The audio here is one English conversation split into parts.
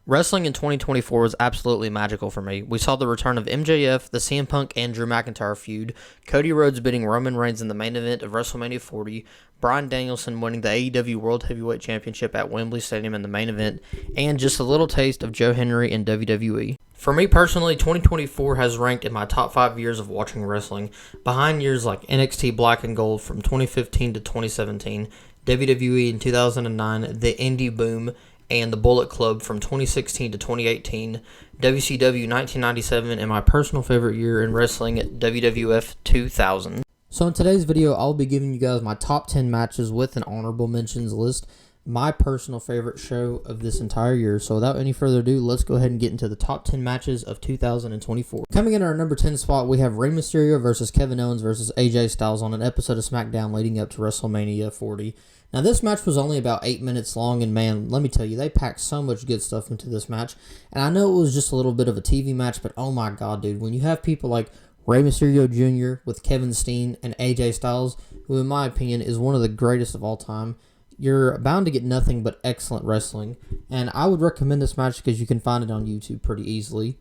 Wrestling in 2024 was absolutely magical for me. We saw the return of MJF, the CM Punk and Drew McIntyre feud, Cody Rhodes beating Roman Reigns in the main event of WrestleMania 40, Bryan Danielson winning the AEW World Heavyweight Championship at Wembley Stadium in the main event, and just a little taste of Joe Henry in WWE. For me personally, 2024 has ranked in my top 5 years of watching wrestling, behind years like NXT Black and Gold from 2015 to 2017, WWE in 2009, the Indie Boom, and the Bullet Club from 2016 to 2018, WCW 1997, and my personal favorite year in wrestling, WWF 2000. So in today's video, I'll be giving you guys my top 10 matches with an honorable mentions list, my personal favorite show of this entire year. So without any further ado, let's go ahead and get into the top 10 matches of 2024. Coming in our number 10 spot, we have Rey Mysterio versus Kevin Owens versus AJ Styles on an episode of SmackDown leading up to WrestleMania 40. Now, this match was only about 8 minutes long, and man, let me tell you, they packed so much good stuff into this match. And I know it was just a little bit of a TV match, but oh my god, dude, when you have people like Rey Mysterio Jr. with Kevin Steen and AJ Styles, who in my opinion is one of the greatest of all time, you're bound to get nothing but excellent wrestling. And I would recommend this match because you can find it on YouTube pretty easily.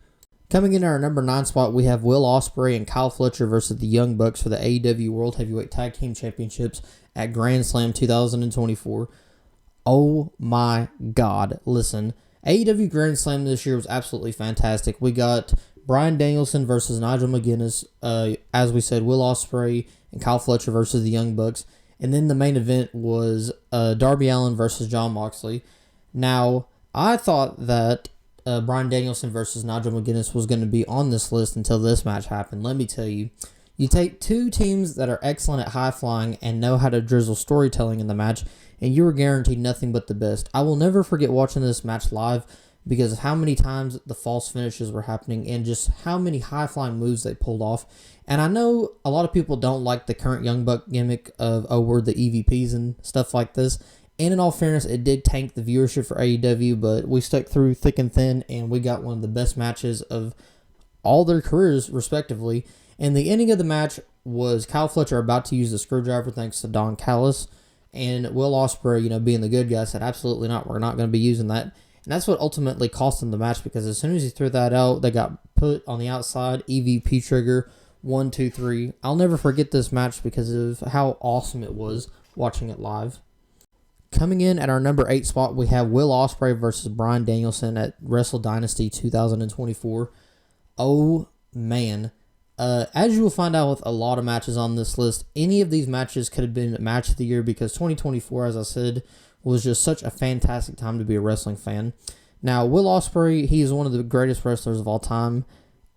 Coming in our number 9 spot, we have Will Osprey and Kyle Fletcher versus the Young Bucks for the AEW World Heavyweight Tag Team Championships at Grand Slam 2024. Oh my god, listen. AEW Grand Slam this year was absolutely fantastic. We got Bryan Danielson versus Nigel McGuinness, as we said, Will Osprey and Kyle Fletcher versus the Young Bucks. And then the main event was Darby Allin versus Jon Moxley. Now, I thought that Bryan Danielson versus Nigel McGuinness was going to be on this list until this match happened. Let me tell you, you take two teams that are excellent at high flying and know how to drizzle storytelling in the match, and you are guaranteed nothing but the best. I will never forget watching this match live because of how many times the false finishes were happening and just how many high flying moves they pulled off. And I know a lot of people don't like the current Young Buck gimmick of, oh, we're the EVPs and stuff like this. And in all fairness, it did tank the viewership for AEW, but we stuck through thick and thin, and we got one of the best matches of all their careers, respectively. And the ending of the match was Kyle Fletcher about to use the screwdriver thanks to Don Callis, and Will Ospreay, being the good guy, said, absolutely not, we're not going to be using that. And that's what ultimately cost them the match, because as soon as he threw that out, they got put on the outside, EVP trigger, 1, 2, 3. I'll never forget this match because of how awesome it was watching it live. Coming in at our number 8 spot, we have Will Ospreay versus Bryan Danielson at Wrestle Dynasty 2024. Oh, man. As you will find out with a lot of matches on this list, any of these matches could have been a match of the year because 2024, as I said, was just such a fantastic time to be a wrestling fan. Now, Will Ospreay, he is one of the greatest wrestlers of all time,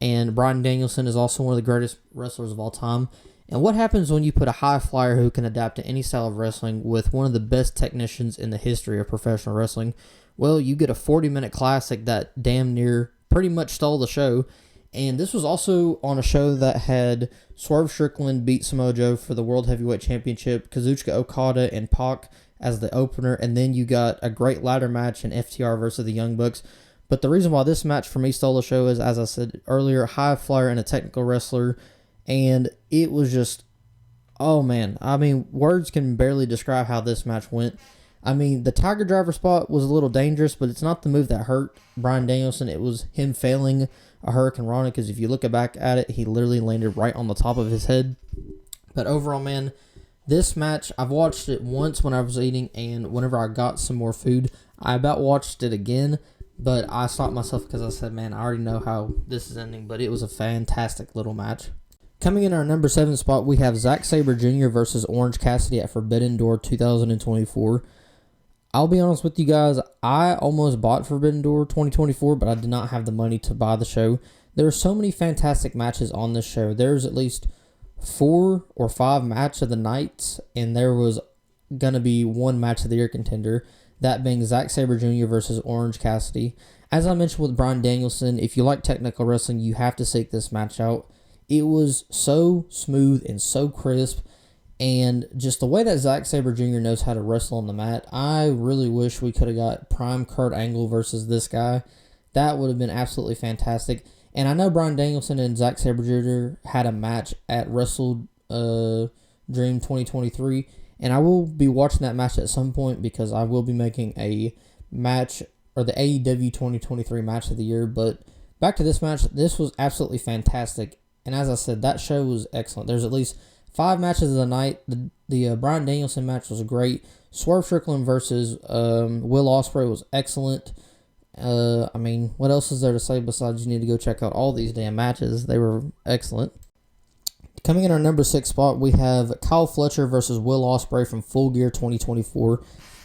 and Bryan Danielson is also one of the greatest wrestlers of all time. And what happens when you put a high flyer who can adapt to any style of wrestling with one of the best technicians in the history of professional wrestling? Well, you get a 40-minute classic that damn near pretty much stole the show. And this was also on a show that had Swerve Strickland beat Samoa Joe for the World Heavyweight Championship, Kazuchika Okada and Pac as the opener, and then you got a great ladder match in FTR versus the Young Bucks. But the reason why this match for me stole the show is, as I said earlier, high flyer and a technical wrestler. And it was just, oh man, I mean, words can barely describe how this match went. I mean, the Tiger Driver spot was a little dangerous, but it's not the move that hurt Bryan Danielson. It was him failing a Hurricane Rana, because if you look back at it, he literally landed right on the top of his head. But overall, man, this match, I've watched it once when I was eating, and whenever I got some more food, I about watched it again. But I stopped myself because I said, man, I already know how this is ending. But it was a fantastic little match. Coming in our number 7 spot, we have Zack Sabre Jr. versus Orange Cassidy at Forbidden Door 2024. I'll be honest with you guys, I almost bought Forbidden Door 2024, but I did not have the money to buy the show. There are so many fantastic matches on this show. There's at least 4 or 5 match of the nights, and there was going to be one match of the year contender, that being Zack Sabre Jr. versus Orange Cassidy. As I mentioned with Bryan Danielson, if you like technical wrestling, you have to seek this match out. It was so smooth and so crisp, and just the way that Zack Sabre Jr. knows how to wrestle on the mat, I really wish we could have got Prime Kurt Angle versus this guy. That would have been absolutely fantastic. And I know Bryan Danielson and Zack Sabre Jr. had a match at Wrestle Dream 2023, and I will be watching that match at some point because I will be making a match or the AEW 2023 match of the year. But back to this match, this was absolutely fantastic. And as I said, that show was excellent. There's at least 5 matches of the night. The Bryan Danielson match was great. Swerve Strickland versus Will Osprey was excellent. What else is there to say besides you need to go check out all these damn matches? They were excellent. Coming in our number 6 spot, we have Kyle Fletcher versus Will Osprey from Full Gear 2024.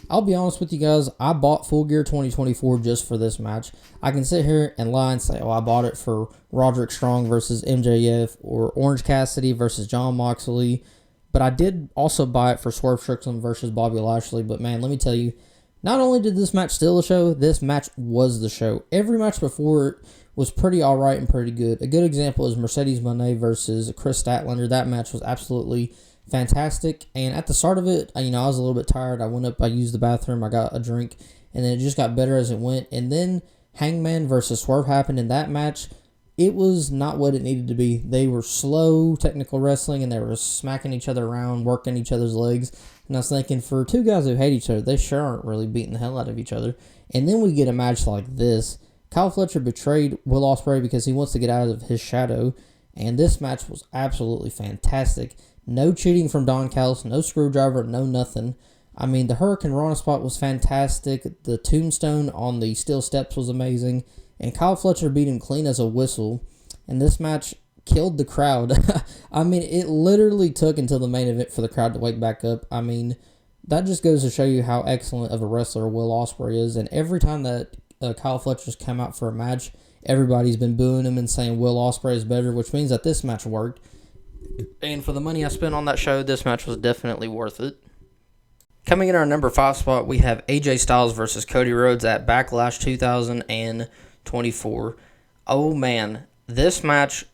I'll be honest with you guys, I bought Full Gear 2024 just for this match. I can sit here and lie and say, I bought it for Roderick Strong versus MJF or Orange Cassidy versus Jon Moxley. But I did also buy it for Swerve Strickland versus Bobby Lashley. But man, let me tell you, not only did this match steal the show, this match was the show. Every match before it was pretty alright and pretty good. A good example is Mercedes Moné versus Chris Statlander. That match was absolutely fantastic. And at the start of it, I was a little bit tired. I went up, I used the bathroom, I got a drink, and then it just got better as it went. And then Hangman versus Swerve happened in that match. It was not what it needed to be. They were slow technical wrestling, and they were smacking each other around, working each other's legs. And I was thinking, for two guys who hate each other, they sure aren't really beating the hell out of each other. And then we get a match like this. Kyle Fletcher betrayed Will Ospreay because he wants to get out of his shadow. And this match was absolutely fantastic. No cheating from Don Callis, no screwdriver, no nothing. The Hurricane Rana spot was fantastic. The tombstone on the steel steps was amazing. And Kyle Fletcher beat him clean as a whistle. And this match killed the crowd. It literally took until the main event for the crowd to wake back up. That just goes to show you how excellent of a wrestler Will Ospreay is. And every time that Kyle Fletcher's come out for a match, everybody's been booing him and saying Will Ospreay is better, which means that this match worked. And for the money I spent on that show, this match was definitely worth it. Coming in our number 5 spot, we have AJ Styles versus Cody Rhodes at Backlash 2024. Oh man, this match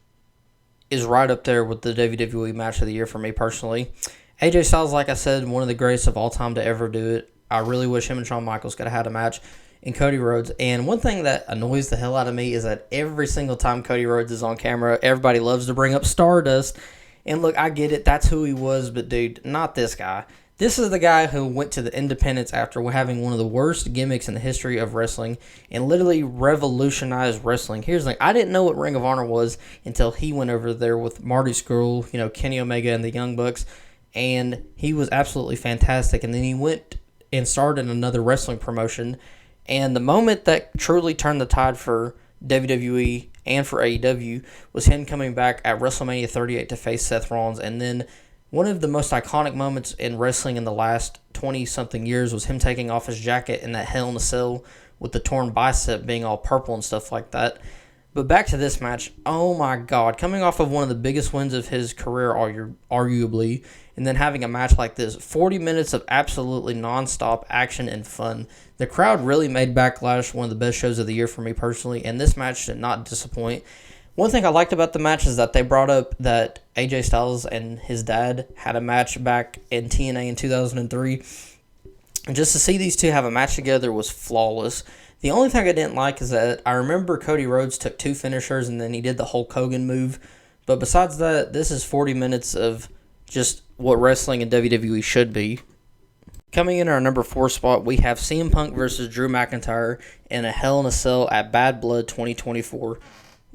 is right up there with the WWE match of the year for me personally. AJ Styles, like I said, one of the greatest of all time to ever do it. I really wish him and Shawn Michaels could have had a match. And Cody Rhodes. And one thing that annoys the hell out of me is that every single time Cody Rhodes is on camera, everybody loves to bring up Stardust. And look, I get it. That's who he was. But, dude, not this guy. This is the guy who went to the independents after having one of the worst gimmicks in the history of wrestling and literally revolutionized wrestling. Here's the thing. I didn't know what Ring of Honor was until he went over there with Marty Scurll, Kenny Omega and the Young Bucks. And he was absolutely fantastic. And then he went and started another wrestling promotion. And the moment that truly turned the tide for WWE and for AEW was him coming back at WrestleMania 38 to face Seth Rollins. And then one of the most iconic moments in wrestling in the last 20-something years was him taking off his jacket in that Hell in a Cell with the torn bicep being all purple and stuff like that. But back to this match, oh my God, coming off of one of the biggest wins of his career, arguably, and then having a match like this, 40 minutes of absolutely nonstop action and fun. The crowd really made Backlash one of the best shows of the year for me personally, and this match did not disappoint. One thing I liked about the match is that they brought up that AJ Styles and his dad had a match back in TNA in 2003. And just to see these two have a match together was flawless. The only thing I didn't like is that I remember Cody Rhodes took 2 finishers and then he did the Hulk Hogan move. But besides that, this is 40 minutes of just what wrestling in WWE should be. Coming in our number 4 spot, we have CM Punk versus Drew McIntyre in a Hell in a Cell at Bad Blood 2024.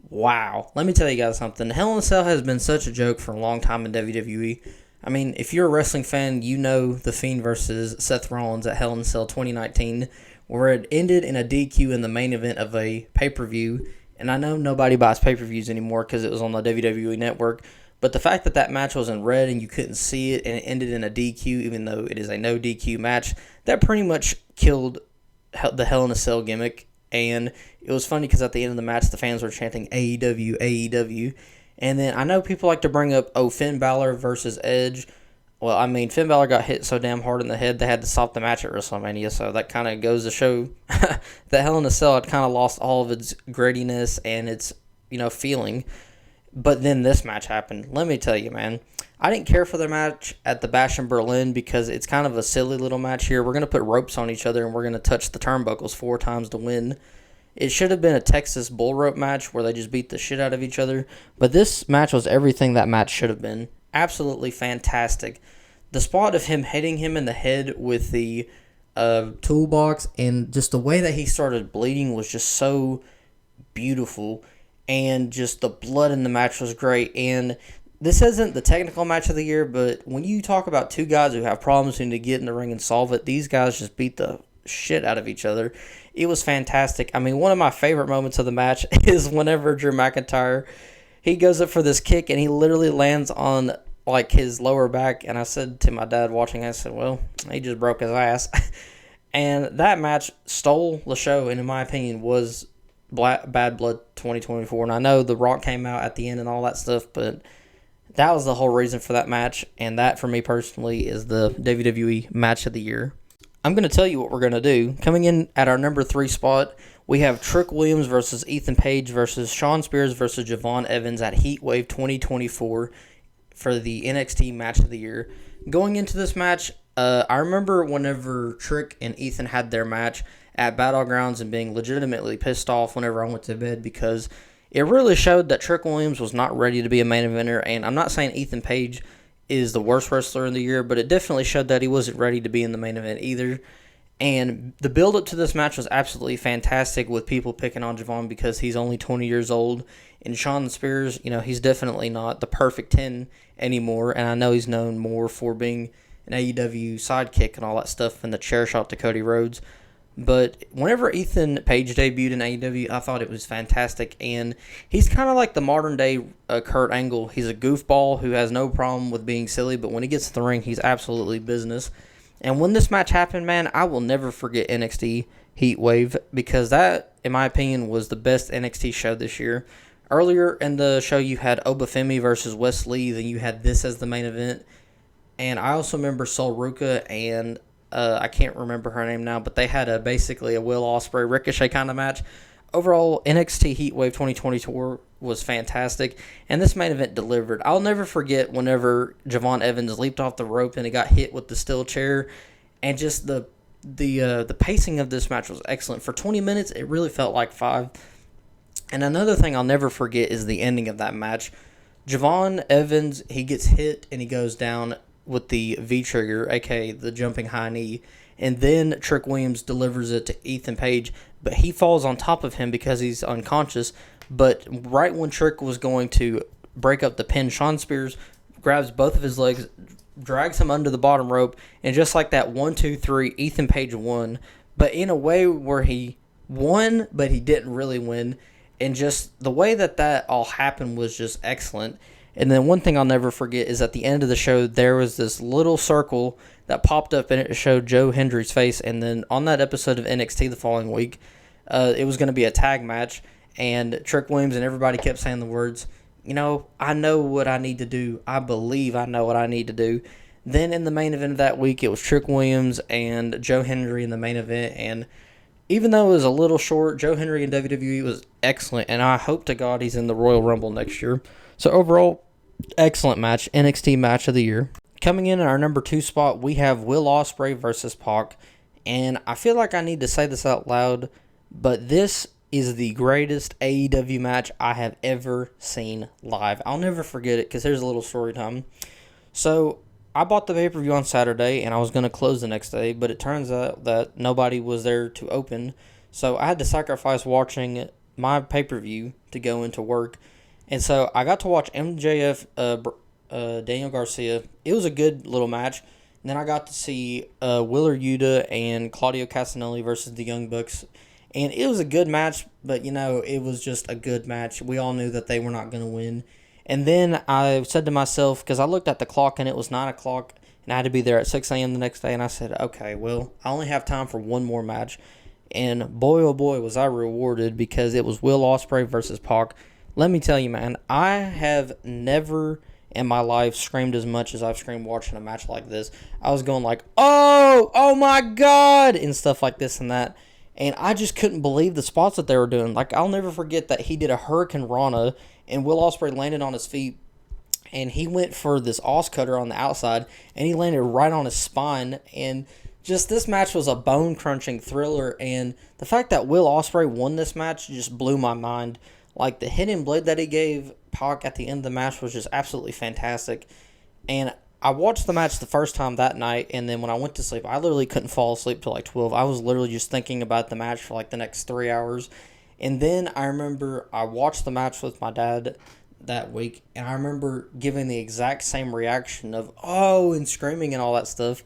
Wow. Let me tell you guys something. Hell in a Cell has been such a joke for a long time in WWE. If you're a wrestling fan, you know The Fiend versus Seth Rollins at Hell in a Cell 2019, where it ended in a DQ in the main event of a pay-per-view. And I know nobody buys pay-per-views anymore because it was on the WWE Network. But the fact that that match was in red and you couldn't see it and it ended in a DQ, even though it is a no DQ match, that pretty much killed the Hell in a Cell gimmick. And it was funny because at the end of the match, the fans were chanting AEW, AEW. And then I know people like to bring up, Finn Balor versus Edge. Well, Finn Balor got hit so damn hard in the head they had to stop the match at WrestleMania. So that kind of goes to show that Hell in a Cell had kind of lost all of its grittiness and its, feeling. But then this match happened. Let me tell you, man. I didn't care for the match at the Bash in Berlin because it's kind of a silly little match here. We're going to put ropes on each other and we're going to touch the turnbuckles 4 times to win. It should have been a Texas bull rope match where they just beat the shit out of each other. But this match was everything that match should have been. Absolutely fantastic. The spot of him hitting him in the head with the toolbox, and just the way that he started bleeding was just so beautiful, and just the blood in the match was great. And this isn't the technical match of the year, but when you talk about two guys who have problems who need to get in the ring and solve it, these guys just beat the shit out of each other. It was fantastic. I mean, one of my favorite moments of the match is whenever Drew McIntyre, he goes up for this kick and he literally lands on like his lower back. And I said to my dad watching, I said, well, he just broke his ass. And that match stole the show, and in my opinion was Bad Blood 2024. And I know The Rock came out at the end and all that stuff, but that was the whole reason for that match. And that, for me personally, is the WWE match of the year. I'm going to tell you what we're going to do. Coming in at our number 3 spot, we have Trick Williams versus Ethan Page versus Shawn Spears versus Javon Evans at Heatwave 2024 for the NXT match of the year. Going into this match, I remember whenever Trick and Ethan had their match at Battlegrounds and being legitimately pissed off whenever I went to bed, because it really showed that Trick Williams was not ready to be a main eventer. And I'm not saying Ethan Page is the worst wrestler in the year, but it definitely showed that he wasn't ready to be in the main event either. And the build-up to this match was absolutely fantastic, with people picking on Javon because he's only 20 years old. And Shawn Spears, he's definitely not the perfect 10 anymore. And I know he's known more for being an AEW sidekick and all that stuff and the chair shot to Cody Rhodes. But whenever Ethan Page debuted in AEW, I thought it was fantastic. And he's kind of like the modern-day Kurt Angle. He's a goofball who has no problem with being silly, but when he gets to the ring, he's absolutely business. And when this match happened, man, I will never forget NXT Heatwave, because that, in my opinion, was the best NXT show this year. Earlier in the show, you had Obafemi versus Wes Lee, then you had this as the main event. And I also remember Sol Ruka and I can't remember her name now, but they had basically a Will Osprey Ricochet kind of match. Overall, NXT Heatwave 2024 was fantastic, and this main event delivered. I'll never forget whenever Javon Evans leaped off the rope and he got hit with the steel chair, and just the pacing of this match was excellent. For 20 minutes, it really felt like 5. And another thing I'll never forget is the ending of that match. Javon Evans, he gets hit and he goes down with the V-trigger, aka the jumping high knee, and then Trick Williams delivers it to Ethan Page, but he falls on top of him because he's unconscious. But right when Trick was going to break up the pin, Shawn Spears grabs both of his legs, drags him under the bottom rope, and just like that, 1, 2, 3, Ethan Page won, but in a way where he won, but he didn't really win. And just the way that all happened was just excellent. And then one thing I'll never forget is at the end of the show, there was this little circle that popped up and it showed Joe Hendry's face. And then on that episode of NXT the following week, it was going to be a tag match. And Trick Williams and everybody kept saying the words, I know what I need to do. I believe I know what I need to do. Then in the main event of that week, it was Trick Williams and Joe Hendry in the main event. And even though it was a little short, Joe Hendry in WWE was excellent. And I hope to God he's in the Royal Rumble next year. So overall, excellent match, NXT match of the year. Coming in at our number 2 spot, we have Will Osprey versus Pac. And I feel like I need to say this out loud, but this is the greatest AEW match I have ever seen live. I'll never forget it, because here's a little story time. So I bought the pay-per-view on Saturday, and I was going to close the next day, but it turns out that nobody was there to open. So I had to sacrifice watching my pay-per-view to go into work. And so I got to watch MJF, Daniel Garcia. It was a good little match. And then I got to see Wheeler Yuta and Claudio Castagnoli versus the Young Bucks. And it was a good match, but, it was just a good match. We all knew that they were not going to win. And then I said to myself, because I looked at the clock and it was 9 o'clock, and I had to be there at 6 a.m. the next day. And I said, okay, well, I only have time for one more match. And boy, oh boy, was I rewarded, because it was Will Ospreay versus Pac. Let me tell you, man, I have never in my life screamed as much as I've screamed watching a match like this. I was going like, oh my God, and stuff like this and that. And I just couldn't believe the spots that they were doing. Like, I'll never forget that he did a Hurricane Rana, and Will Ospreay landed on his feet, and he went for this Os Cutter on the outside, and he landed right on his spine. And just this match was a bone-crunching thriller, and the fact that Will Ospreay won this match just blew my mind. The hidden blade that he gave Pac at the end of the match was just absolutely fantastic. And I watched the match the first time that night, and then when I went to sleep, I literally couldn't fall asleep till like 12. I was literally just thinking about the match for like the next 3 hours. And then I remember I watched the match with my dad that week, and I remember giving the exact same reaction of, oh, and screaming and all that stuff.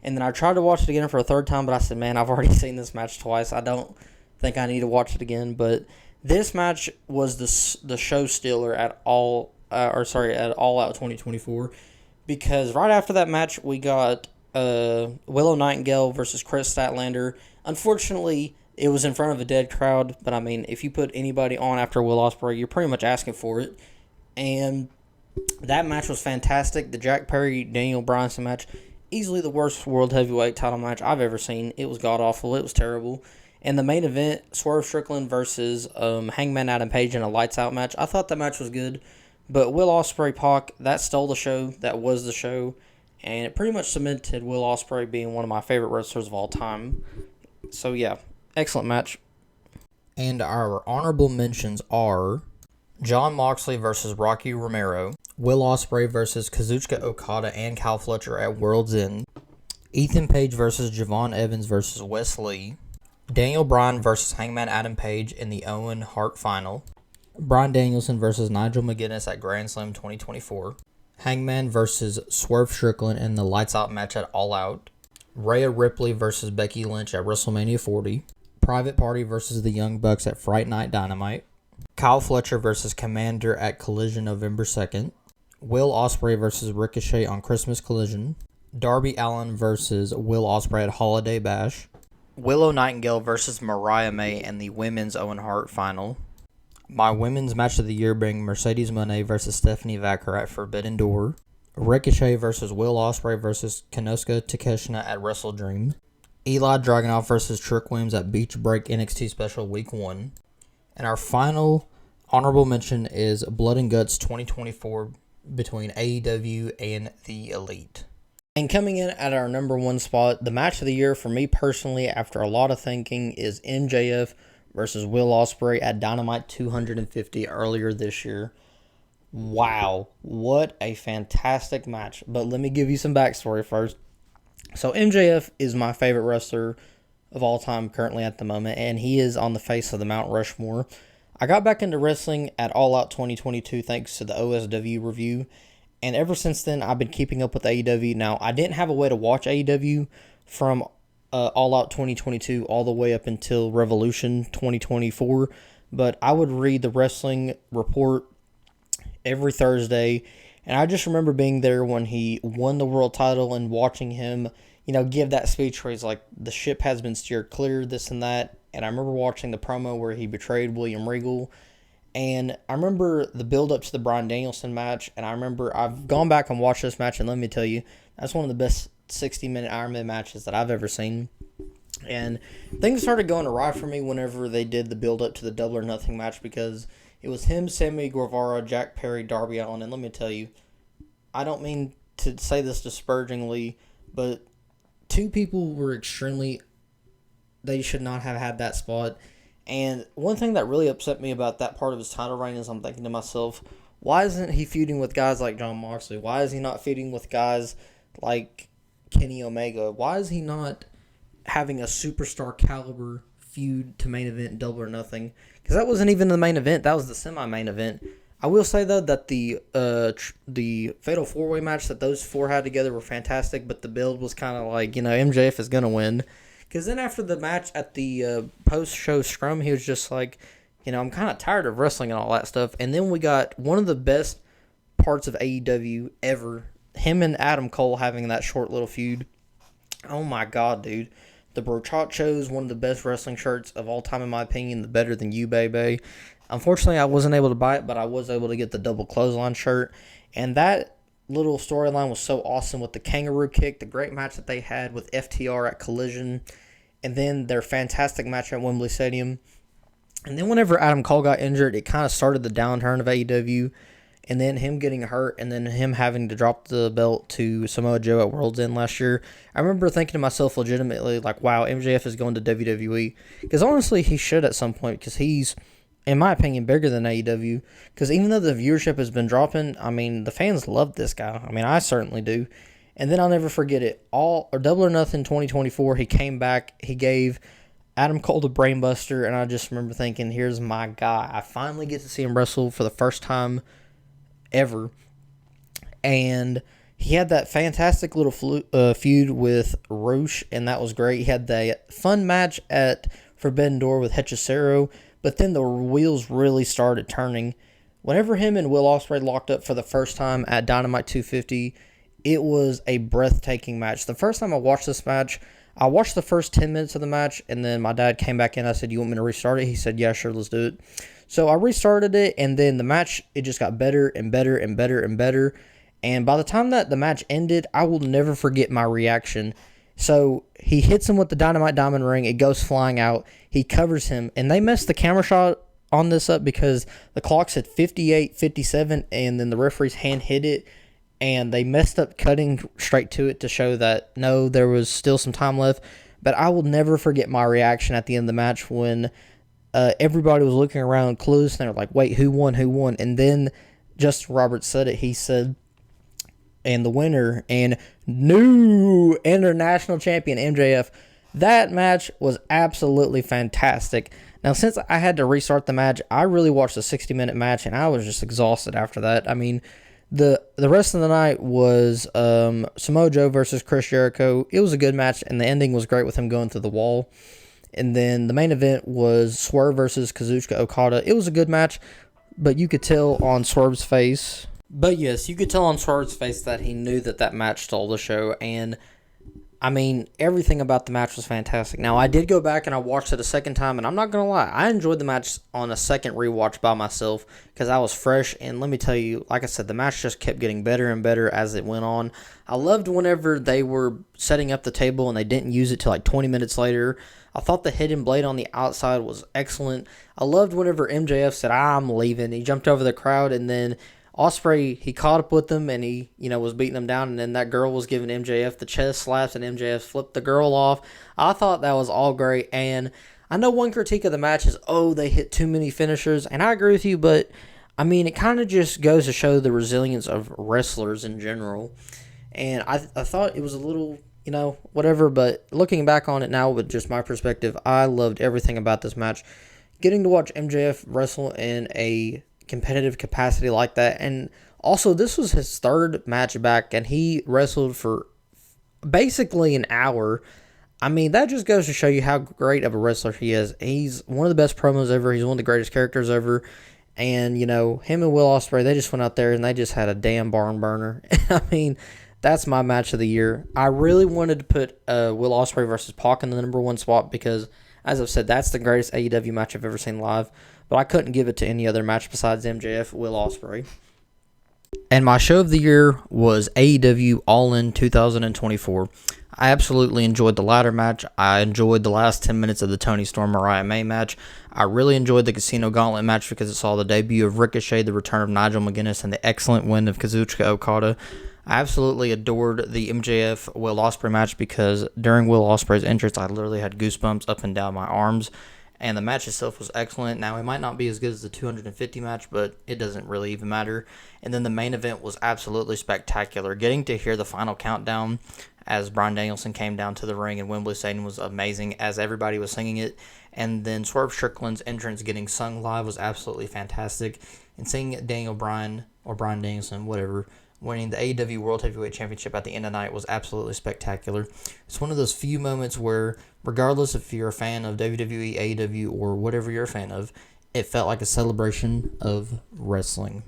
And then I tried to watch it again for a third time, but I said, man, I've already seen this match twice. I don't think I need to watch it again. But this match was the show stealer at at All Out 2024. Because right after that match, we got Willow Nightingale versus Chris Statlander. Unfortunately, it was in front of a dead crowd, but I mean, if you put anybody on after Will Ospreay, you're pretty much asking for it. And that match was fantastic. The Jack Perry-Daniel Bryanson match, easily the worst World Heavyweight title match I've ever seen. It was god-awful. It was terrible. And the main event, Swerve Strickland versus Hangman Adam Page in a lights-out match. I thought that match was good. But Will Ospreay Pac, that stole the show. That was the show. And it pretty much cemented Will Ospreay being one of my favorite wrestlers of all time. So, yeah, excellent match. And our honorable mentions are Jon Moxley versus Rocky Romero, Will Ospreay versus Kazuchika Okada and Kyle Fletcher at World's End, Ethan Page versus Javon Evans versus Wes Lee, Daniel Bryan versus Hangman Adam Page in the Owen Hart Final, Bryan Danielson versus Nigel McGuinness at Grand Slam 2024. Hangman versus Swerve Strickland in the Lights Out match at All Out. Rhea Ripley versus Becky Lynch at WrestleMania 40. Private Party versus the Young Bucks at Fright Night Dynamite. Kyle Fletcher versus Commander at Collision November 2nd. Will Ospreay versus Ricochet on Christmas Collision. Darby Allin versus Will Ospreay at Holiday Bash. Willow Nightingale versus Mariah May in the Women's Owen Hart Final. My women's match of the year being Mercedes Moné versus Stephanie Vaquer at Forbidden Door. Ricochet versus Will Ospreay versus Konosuke Takeshita at Wrestle Dream. Eli Dragunov versus Trick Williams at Beach Break NXT Special Week 1. And our final honorable mention is Blood and Guts 2024 between AEW and The Elite. And coming in at our number one spot, the match of the year for me personally, after a lot of thinking, is MJF versus Will Ospreay at Dynamite 250 earlier this year. Wow, what a fantastic match. But let me give you some backstory first. So MJF is my favorite wrestler of all time currently at the moment, and he is on the face of the Mount Rushmore. I got back into wrestling at All Out 2022 thanks to the OSW review, and ever since then I've been keeping up with AEW. Now, I didn't have a way to watch AEW from All Out 2022 all the way up until Revolution 2024, but I would read the wrestling report every Thursday, and I just remember being there when he won the world title and watching him, give that speech where he's like, the ship has been steered clear, this and that. And I remember watching the promo where he betrayed William Regal. And I remember the build-up to the Bryan Danielson match. And I remember I've gone back and watched this match, and let me tell you, that's one of the best 60-minute Iron Man matches that I've ever seen. And things started going awry for me whenever they did the build-up to the Double or Nothing match, because it was him, Sammy Guevara, Jack Perry, Darby Allin. And let me tell you, I don't mean to say this disparagingly, but two people were they should not have had that spot. And one thing that really upset me about that part of his title reign is I'm thinking to myself, why isn't he feuding with guys like Jon Moxley? Why is he not feuding with guys like Kenny Omega? Why is he not having a superstar caliber feud to main event Double or Nothing? Because that wasn't even the main event. That was the semi-main event. I will say, though, that the Fatal 4-Way match that those four had together were fantastic, but the build was kind of like, MJF is going to win. Because then after the match at the post-show scrum, he was just like, I'm kind of tired of wrestling and all that stuff. And then we got one of the best parts of AEW ever, him and Adam Cole having that short little feud. Oh my God, dude. The Brochacho's one of the best wrestling shirts of all time, in my opinion, the Better Than You, baby. Unfortunately, I wasn't able to buy it, but I was able to get the double clothesline shirt. And that little storyline was so awesome with the kangaroo kick, the great match that they had with FTR at Collision, and then their fantastic match at Wembley Stadium. And then whenever Adam Cole got injured, it kind of started the downturn of AEW, and then him getting hurt, and then him having to drop the belt to Samoa Joe at World's End last year. I remember thinking to myself legitimately, like, wow, MJF is going to WWE. Because honestly, he should at some point, because he's in my opinion, bigger than AEW. Because even though the viewership has been dropping, I mean, the fans love this guy. I mean, I certainly do. And then I'll never forget it. Double or Nothing 2024, he came back. He gave Adam Cole the brainbuster, and I just remember thinking, here's my guy. I finally get to see him wrestle for the first time ever. And he had that fantastic little feud with Roche, and that was great. He had that fun match at Forbidden Door with Hechicero, but then the wheels really started turning. Whenever him and Will Ospreay locked up for the first time at Dynamite 250, it was a breathtaking match. The first time I watched this match, I watched the first 10 minutes of the match, and then my dad came back in. I said, you want me to restart it? He said, yeah, sure, let's do it. So I restarted it, and then the match, it just got better and better and better and better. And by the time that the match ended, I will never forget my reaction. So he hits him with the Dynamite Diamond Ring. It goes flying out. He covers him, and they messed the camera shot on this up because the clock said 58-57, and then the referee's hand hit it. And they messed up cutting straight to it to show that, no, there was still some time left. But I will never forget my reaction at the end of the match when everybody was looking around clueless. And they were like, wait, who won? Who won? And then Justin Roberts said it. He said, and the winner and new international champion, MJF. That match was absolutely fantastic. Now, since I had to restart the match, I really watched a 60-minute match, and I was just exhausted after that. I mean, The rest of the night was Samoa Joe versus Chris Jericho. It was a good match, and the ending was great with him going through the wall. And then the main event was Swerve versus Kazuchika Okada. It was a good match, but you could tell on Swerve's face. But yes, you could tell on Swerve's face that he knew that match stole the show. And, I mean, everything about the match was fantastic. Now, I did go back and I watched it a second time, and I'm not going to lie, I enjoyed the match on a second rewatch by myself because I was fresh, and let me tell you, like I said, the match just kept getting better and better as it went on. I loved whenever they were setting up the table and they didn't use it till like 20 minutes later. I thought the hidden blade on the outside was excellent. I loved whenever MJF said, I'm leaving. He jumped over the crowd, and then Osprey, he caught up with them, and he, was beating them down, and then that girl was giving MJF the chest slaps, and MJF flipped the girl off. I thought that was all great, and I know one critique of the match is, they hit too many finishers, and I agree with you, but, I mean, it kind of just goes to show the resilience of wrestlers in general, and I thought it was a little, whatever, but looking back on it now with just my perspective, I loved everything about this match. Getting to watch MJF wrestle in a competitive capacity like that, and also this was his third match back, and he wrestled for basically an hour. I mean, that just goes to show you how great of a wrestler he is. He's one of the best promos ever. He's one of the greatest characters ever. And, him and Will Ospreay, they just went out there and they just had a damn barn burner. I mean, that's my match of the year. I really wanted to put Will Ospreay versus Pac in the number one spot because, as I've said, that's the greatest AEW match I've ever seen live. But I couldn't give it to any other match besides MJF, Will Ospreay. And my show of the year was AEW All In 2024. I absolutely enjoyed the ladder match. I enjoyed the last 10 minutes of the Toni Storm Mariah May match. I really enjoyed the Casino Gauntlet match because it saw the debut of Ricochet, the return of Nigel McGuinness, and the excellent win of Kazuchika Okada. I absolutely adored the MJF Will Ospreay match because during Will Ospreay's entrance, I literally had goosebumps up and down my arms. And the match itself was excellent. Now, it might not be as good as the 250 match, but it doesn't really even matter. And then the main event was absolutely spectacular. Getting to hear the final countdown as Bryan Danielson came down to the ring in Wembley Stadium was amazing as everybody was singing it. And then Swerve Strickland's entrance getting sung live was absolutely fantastic. And seeing Daniel Bryan, or Bryan Danielson, whatever, winning the AEW World Heavyweight Championship at the end of the night was absolutely spectacular. It's one of those few moments where, regardless if you're a fan of WWE, AEW, or whatever you're a fan of, it felt like a celebration of wrestling.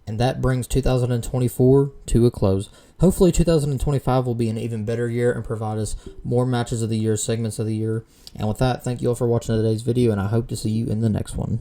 And that brings 2024 to a close. Hopefully 2025 will be an even better year and provide us more matches of the year, segments of the year. And with that, thank you all for watching today's video, and I hope to see you in the next one.